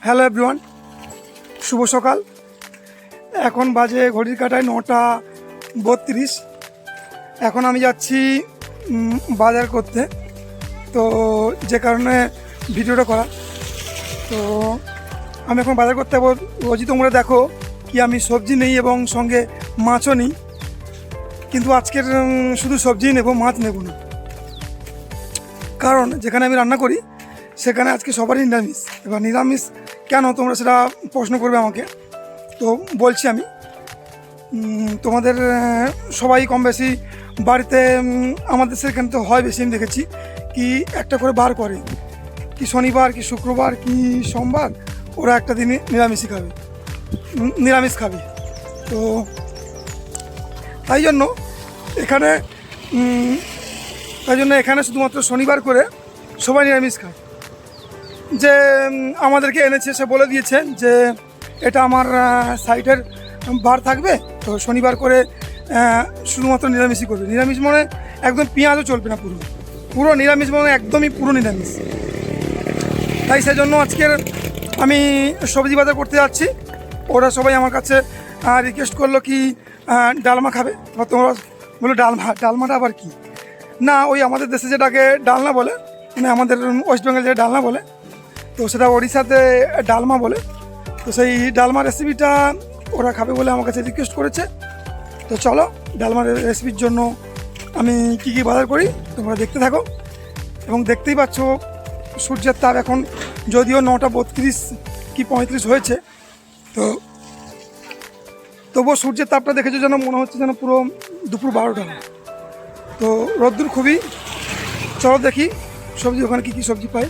Hello everyone, শুভ সকাল। এখন বাজে ঘড়ির কাঁটায় 9:32। এখন আমি যাচ্ছি বাজার করতে, তো যে কারণে ভিডিওটা করা। তো আমি এখন বাজার করতে যাবো। রোজই তোমরা দেখো কি আমি সবজি নেই এবং সঙ্গে মাছও নিই, কিন্তু আজকের শুধু সবজিই নেব, মাছ নেব না। কারণ যেখানে আমি রান্না করি সেখানে আজকে সবারই নিরামিষ। এবার নিরামিষ কেন, তোমরা সেটা প্রশ্ন করবে আমাকে। তো বলছি আমি, তোমাদের সবাই কম বেশি বাড়িতে, আমাদের সেখানে তো হয় বেশি, আমি দেখেছি কি একটা করে বার করে, কি শনিবার কি শুক্রবার কি সোমবার ওরা একটা দিনই নিরামিষ খাবে। তো তাই জন্য এখানে শুধুমাত্র শনিবার করে সবাই নিরামিষ খায়। যে আমাদেরকে এনেছে সে বলে দিয়েছে যে এটা আমার সাইটের বার থাকবে, তো শনিবার করে শুধুমাত্র নিরামিষই করবে। নিরামিষ মানে একদম পেঁয়াজও চলবে না, পুরো নিরামিষ মানে একদমই পুরো নিরামিষ। তাই সেজন্য আজকের আমি সবজি বাজার করতে যাচ্ছি। ওরা সবাই আমার কাছে রিকোয়েস্ট করলো কি ডালমা খাবে। এবার তোমরা বলো ডালমাটা আবার কি? না, ওই আমাদের দেশে যেটাকে ডালনা বলে, মানে আমাদের ওয়েস্ট বেঙ্গল যে ডালনা বলে, তো সেটা ওড়িশাতে ডালমা বলে। তো সেই ডালমা রেসিপিটা ওরা খাবে বলে আমার কাছে রিকোয়েস্ট করেছে। তো চলো ডালমার রেসিপির জন্য আমি কি কি বাজার করি তোমরা দেখতে থাকো। এবং দেখতেই পাচ্ছ সূর্যের তাপ এখন যদিও 9:32 কি 35 হয়েছে, তো তবুও সূর্যের তাপটা দেখেছো যেন মনে হচ্ছে যেন পুরো দুপুর 12টা। তো রোদ্দুর খুবই। চলো দেখি সবজি দোকানে কী কী সবজি পাই।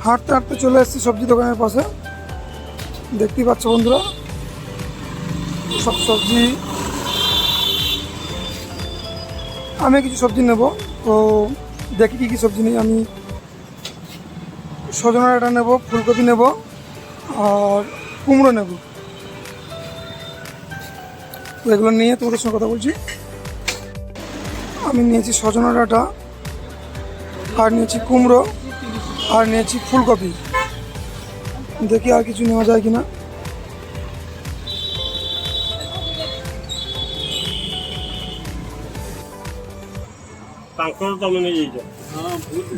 হাঁটতে হাঁটতে চলে এসেছি সবজি দোকানের পাশে। দেখতেই পাচ্ছ বন্ধুরা, সব সবজি। আমি কিছু সবজি নেব, তো দেখি কী কী সবজি নিই। আমি সজনা ডাঁটা নেব, ফুলকপি নেব আর কুমড়ো নেব। তো এগুলো নিয়ে তোমাদের সঙ্গে কথা বলছি। আমি নিয়েছি সজনা ডাঁটা, আর নিয়েছি কুমড়ো, আর নিয়েছি ফুলকপি। দেখি আর কিছু নেওয়া যায় কিনা।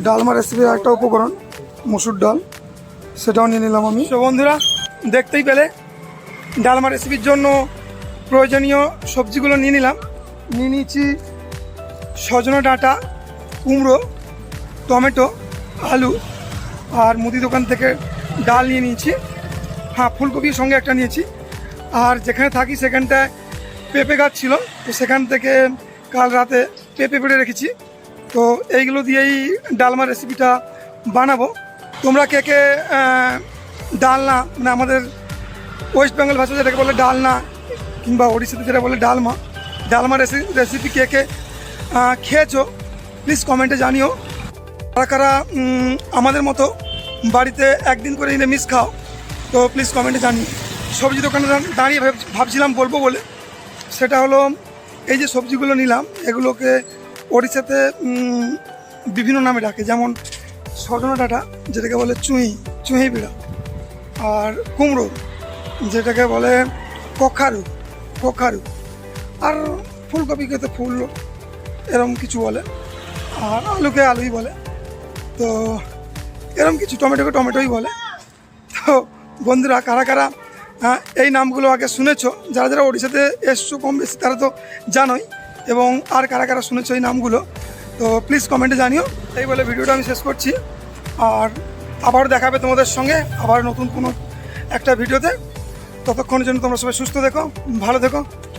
ডালমা রেসিপির একটা উপকরণ মসুর ডাল, সেটাও নিয়ে নিলাম আমি। তো বন্ধুরা দেখতেই পেলে ডালমা রেসিপির জন্য প্রয়োজনীয় সবজিগুলো নিয়ে নিয়েছি সজনা ডাঁটা, কুমড়ো, টমেটো, আলু, আর মুদি দোকান থেকে ডাল নিয়ে নিয়েছি। হ্যাঁ, ফুলকপির সঙ্গে একটা নিয়েছি। আর যেখানে থাকি সেখানটায় পেঁপে গাছ ছিল, তো সেখান থেকে কাল রাতে পেঁপে পেড়ে রেখেছি। তো এইগুলো দিয়েই ডালমা রেসিপিটা বানাবো। তোমরা কে কে ডালনা, মানে আমাদের ওয়েস্ট বেঙ্গল ভাষা যেটাকে বলে ডালনা, কিংবা ওড়িশাতে যেটা বলে ডালমা রেসিপি কে কে খেয়েছো প্লিজ কমেন্টে জানিও। কারা আমাদের মতো বাড়িতে একদিন করে নিরামিষ খাও, তো প্লিজ কমেন্টে জানিও। সবজি দোকানে দাঁড়িয়ে ভাবছিলাম বলবো বলে, সেটা হলো এই যে সবজিগুলো নিলাম, এগুলোকে ওড়িশাতে বিভিন্ন নামে ডাকে। যেমন সজনা ডাঁটা যেটাকে বলে চুঁই বিড়া, আর কুমড়ো যেটাকে বলে কখারু, আর ফুলকপিকে তো ফুল এরম কিছু বলে, আর আলুকে আলুই বলে, তো এরম কিছু, টমেটোকে টমেটোই বলে। তো বন্ধুরা কারা এই নামগুলো আগে শুনেছো, যারা ওড়িশাতে এসছো কম বেশি তারা তো জানোই, এবং আর কারা শুনেছো এই নামগুলো, তো প্লিজ কমেন্টে জানিও। এই বলে ভিডিওটা আমি শেষ করছি, আর আবার দেখাবে তোমাদের সঙ্গে আবার নতুন কোনো একটা ভিডিওতে। ততক্ষণের জন্য তোমরা সবাই সুস্থ থেকো, ভালো থেকো।